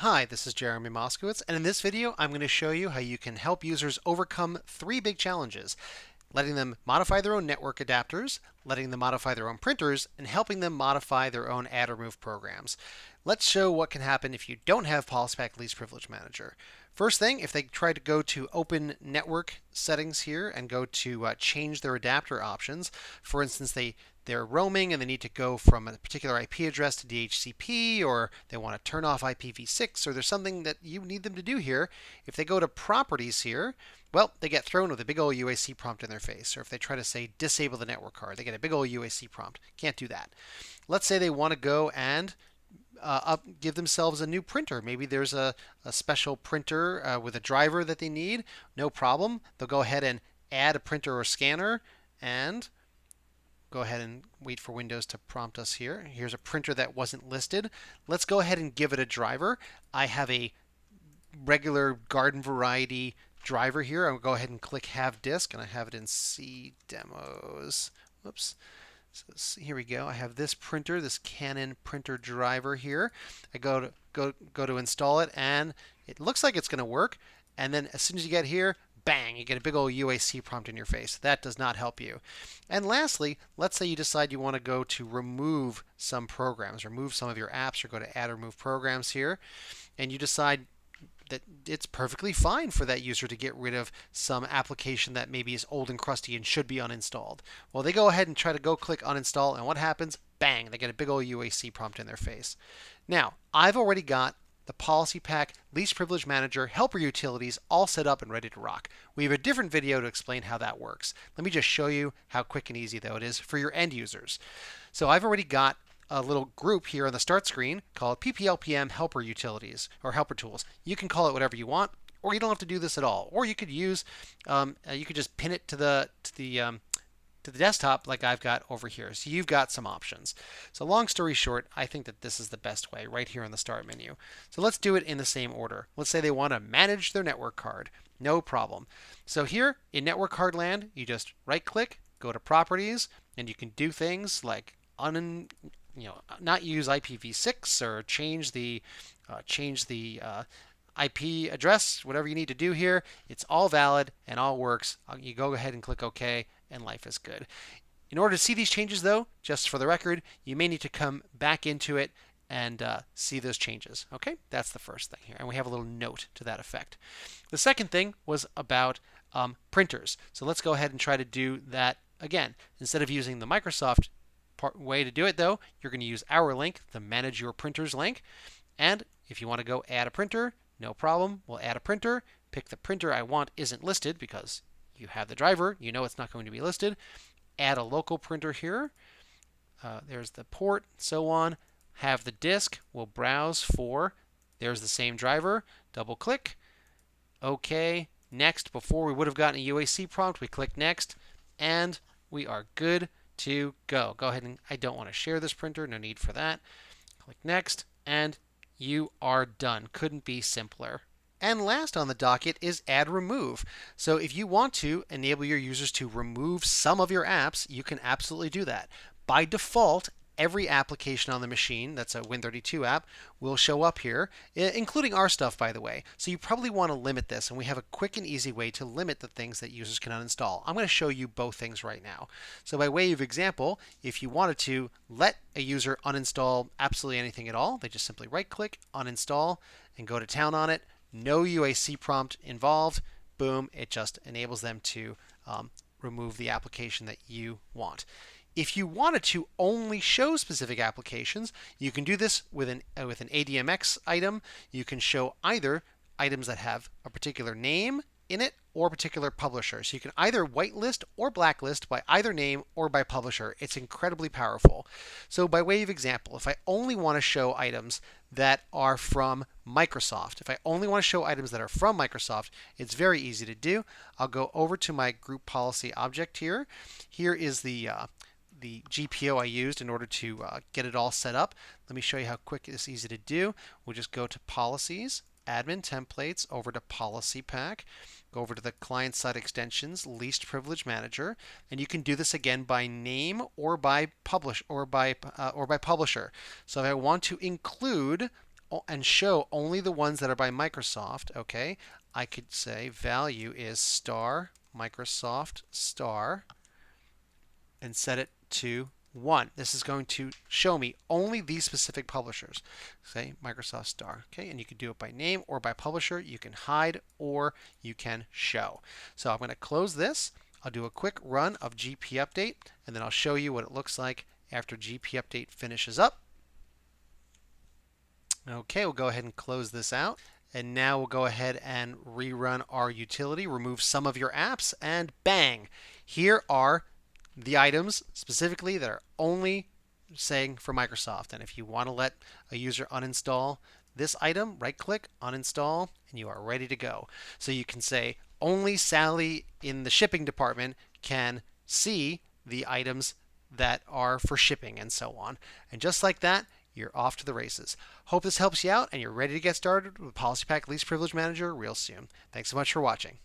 Hi, this is Jeremy Moskowitz, and in this video I'm going to show you how you can help users overcome three big challenges: letting them modify their own network adapters, letting them modify their own printers, and helping them modify their own add or remove programs. Let's show what can happen if you don't have PolicyPak Least Privilege Manager. First thing, if they try to go to open network settings here and go to change their adapter options, for instance, they're roaming and they need to go from a particular IP address to DHCP, or they want to turn off IPv6, or there's something that you need them to do here. If they go to properties here, well, they get thrown with a big old UAC prompt in their face. Or if they try to say disable the network card, they get a big old UAC prompt. Can't do that. Let's say they want to go and give themselves a new printer. Maybe there's a special printer with a driver that they need. No problem. They'll go ahead and add a printer or scanner and go ahead and wait for Windows to prompt us here. Here's a printer that wasn't listed. Let's go ahead and give it a driver. I have a regular garden variety driver here. I'll go ahead and click Have Disk, and I have it in C Demos. Whoops. So here we go. I have this printer, this Canon printer driver here. I go to install it, and it looks like it's going to work. And then as soon as you get here, bang, you get a big old UAC prompt in your face. That does not help you. And lastly, let's say you decide you want to go to remove some programs, remove some of your apps, or go to add or remove programs here, and you decide that it's perfectly fine for that user to get rid of some application that maybe is old and crusty and should be uninstalled. Well, they go ahead and try to go click uninstall, and what happens? Bang, they get a big old UAC prompt in their face. Now, I've already got the PolicyPak Least Privilege Manager helper utilities all set up and ready to rock. We have a different video to explain how that works. Let me just show you how quick and easy, though, it is for your end users. So I've already got a little group here on the start screen called PPLPM Helper Utilities or Helper Tools. You can call it whatever you want, or you don't have to do this at all. Or you could use, you could just pin it to the desktop like I've got over here. So you've got some options. So long story short, I think that this is the best way right here on the start menu. So let's do it in the same order. Let's say they want to manage their network card. No problem. So here in network card land, you just right click, go to properties, and you can do things like not use IPv6 or change the IP address, whatever you need to do here. It's all valid and all works. You go ahead and click OK, and life is good. In order to see these changes, though, just for the record, you may need to come back into it and see those changes. Okay, that's the first thing here, and we have a little note to that effect. The second thing was about printers. So let's go ahead and try to do that again. Instead of using the Microsoft way to do it, though, you're going to use our link, the Manage Your Printers link. And if you want to go add a printer, no problem. We'll add a printer. Pick the printer I want isn't listed because you have the driver. You know it's not going to be listed. Add a local printer here. There's the port, so on. Have the disk. We'll browse for. There's the same driver. Double click. OK. Next. Before we would have gotten a UAC prompt, we click Next, and we are good to go. Go ahead and I don't want to share this printer. No need for that. Click Next, and you are done. Couldn't be simpler. And last on the docket is Add Remove. So if you want to enable your users to remove some of your apps, you can absolutely do that. By default, every application on the machine that's a Win32 app will show up here, including our stuff, by the way. So you probably want to limit this, and we have a quick and easy way to limit the things that users can uninstall. I'm going to show you both things right now. So by way of example, if you wanted to let a user uninstall absolutely anything at all, they just simply right-click, uninstall, and go to town on it. No UAC prompt involved. Boom, it just enables them to remove the application that you want. If you wanted to only show specific applications, you can do this with an ADMX item. You can show either items that have a particular name in it or a particular publisher. So you can either whitelist or blacklist by either name or by publisher. It's incredibly powerful. So by way of example, if I only want to show items that are from Microsoft, it's very easy to do. I'll go over to my group policy object here. Here is the GPO I used in order to get it all set up. Let me show you how quick it's easy to do. We'll just go to Policies, Admin Templates, over to PolicyPak, go over to the Client-Side Extensions, Least Privilege Manager, and you can do this again by name or by publisher. So if I want to include and show only the ones that are by Microsoft, okay, I could say value is star Microsoft star and set it to 1. This is going to show me only these specific publishers. Say Microsoft star. Okay, and you can do it by name or by publisher. You can hide or you can show. So I'm going to close this. I'll do a quick run of GP update, and then I'll show you what it looks like after GP update finishes up. Okay, we'll go ahead and close this out. And now we'll go ahead and rerun our utility, remove some of your apps, and bang! Here are the items specifically that are only saying for Microsoft. And if you want to let a user uninstall this item, right click, uninstall, and you are ready to go. So you can say only Sally in the shipping department can see the items that are for shipping and so on. And just like that, you're off to the races. Hope this helps you out and you're ready to get started with PolicyPak Least Privilege Manager real soon. Thanks so much for watching.